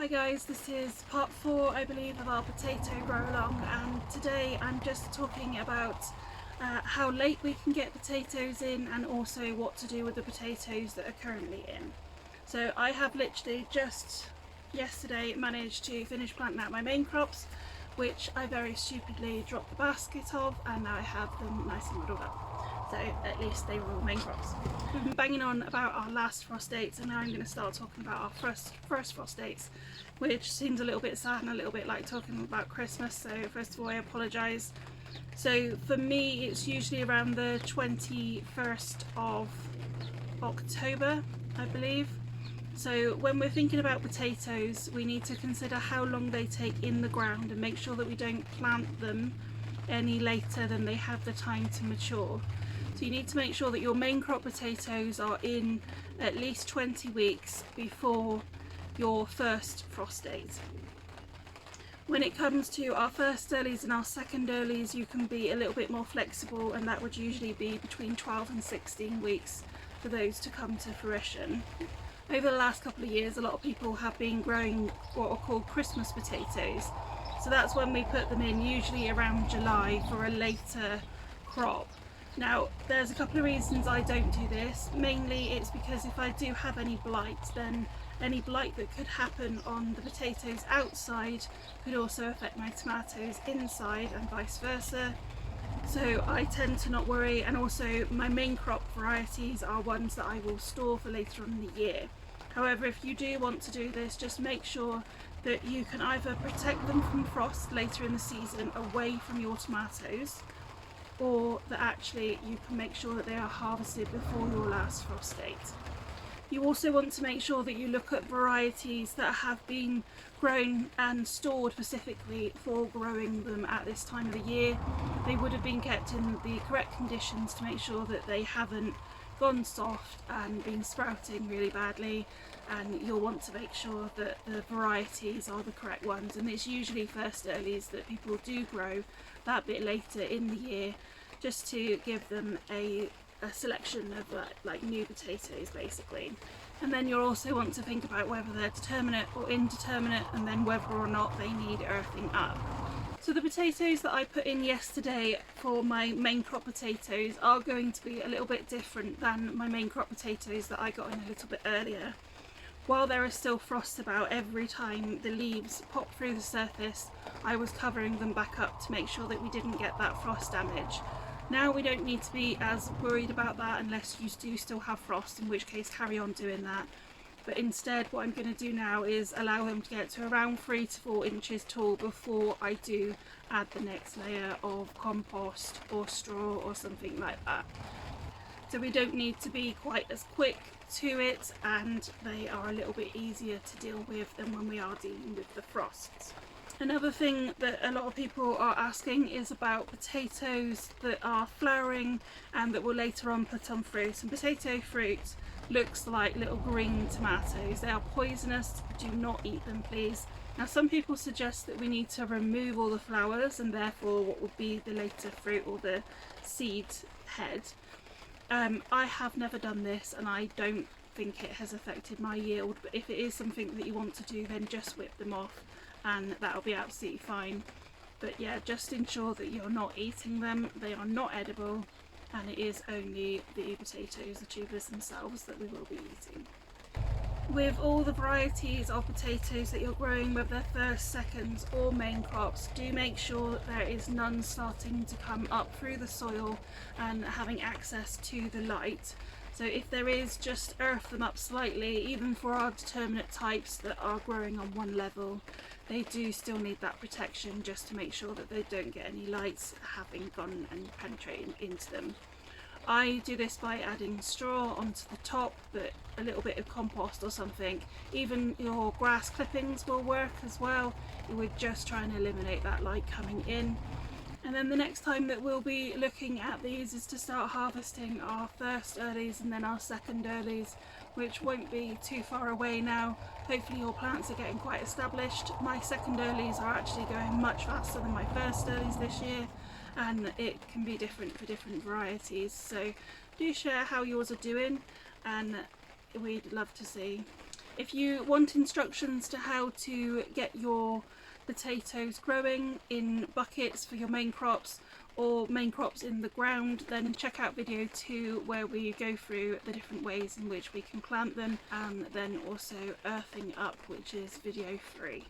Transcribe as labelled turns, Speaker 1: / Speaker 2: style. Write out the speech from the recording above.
Speaker 1: Hi guys, this is part 4 I believe of our potato grow along, and today I'm just talking about how late we can get potatoes in and also what to do with the potatoes that are currently in. So I have literally just yesterday managed to finish planting out my main crops, which I very stupidly dropped the basket of, and now I have them nice and muddled up. So at least they were all main crops. We've been banging on about our last frost dates, and now I'm going to start talking about our first frost dates, which seems a little bit sad and a little bit like talking about Christmas, so first of all I apologise. So for me it's usually around the 21st of October, I believe. So when we're thinking about potatoes, we need to consider how long they take in the ground and make sure that we don't plant them any later than they have the time to mature. So you need to make sure that your main crop potatoes are in at least 20 weeks before your first frost date. When it comes to our first earlies and our second earlies, you can be a little bit more flexible, and that would usually be between 12 and 16 weeks for those to come to fruition. Over the last couple of years, a lot of people have been growing what are called Christmas potatoes. So that's when we put them in, usually around July, for a later crop. Now, there's a couple of reasons I don't do this. Mainly it's because if I do have any blight, then any blight that could happen on the potatoes outside could also affect my tomatoes inside and vice versa. So I tend to not worry, and also my main crop varieties are ones that I will store for later on in the year. However, if you do want to do this, just make sure that you can either protect them from frost later in the season away from your tomatoes, or that actually you can make sure that they are harvested before your last frost date. You also want to make sure that you look at varieties that have been grown and stored specifically for growing them at this time of the year. They would have been kept in the correct conditions to make sure that they haven't gone soft and been sprouting really badly, and you'll want to make sure that the varieties are the correct ones. And it's usually first earlies that people do grow that bit later in the year, just to give them a selection of like new potatoes basically. And then you'll also want to think about whether they're determinate or indeterminate, and then whether or not they need earthing up. So the potatoes that I put in yesterday for my main crop potatoes are going to be a little bit different than my main crop potatoes that I got in a little bit earlier. While there is still frost about, every time the leaves pop through the surface, I was covering them back up to make sure that we didn't get that frost damage. Now we don't need to be as worried about that unless you do still have frost, in which case carry on doing that. But instead what I'm going to do now is allow them to get to around 3 to 4 inches tall before I do add the next layer of compost or straw or something like that. So we don't need to be quite as quick to it, and they are a little bit easier to deal with than when we are dealing with the frosts. Another thing that a lot of people are asking is about potatoes that are flowering and that will later on put on fruit. And potato fruit looks like little green tomatoes. They are poisonous. Do not eat them, please. Now, some people suggest that we need to remove all the flowers and therefore what would be the later fruit or the seed head. I have never done this, and I don't think it has affected my yield, but if it is something that you want to do, then just whip them off and that'll be absolutely fine. But yeah, just ensure that you're not eating them. They are not edible, and it is only the potatoes, the tubers themselves, that we will be eating. With all the varieties of potatoes that you're growing, whether they're first, seconds or main crops, do make sure that there is none starting to come up through the soil and having access to the light. So if there is, just earth them up slightly. Even for our determinate types that are growing on one level, they do still need that protection, just to make sure that they don't get any lights having gone and penetrating into them. I do this by adding straw onto the top, but a little bit of compost or something. Even your grass clippings will work as well. We're just trying to eliminate that light coming in. And then the next time that we'll be looking at these is to start harvesting our first earlies and then our second earlies, which won't be too far away now. Hopefully your plants are getting quite established. My second earlies are actually going much faster than my first earlies this year, and it can be different for different varieties. So do share how yours are doing, and we'd love to see. If you want instructions to how to get your potatoes growing in buckets for your main crops or main crops in the ground, then check out video 2 where we go through the different ways in which we can plant them, and then also earthing up, which is video 3.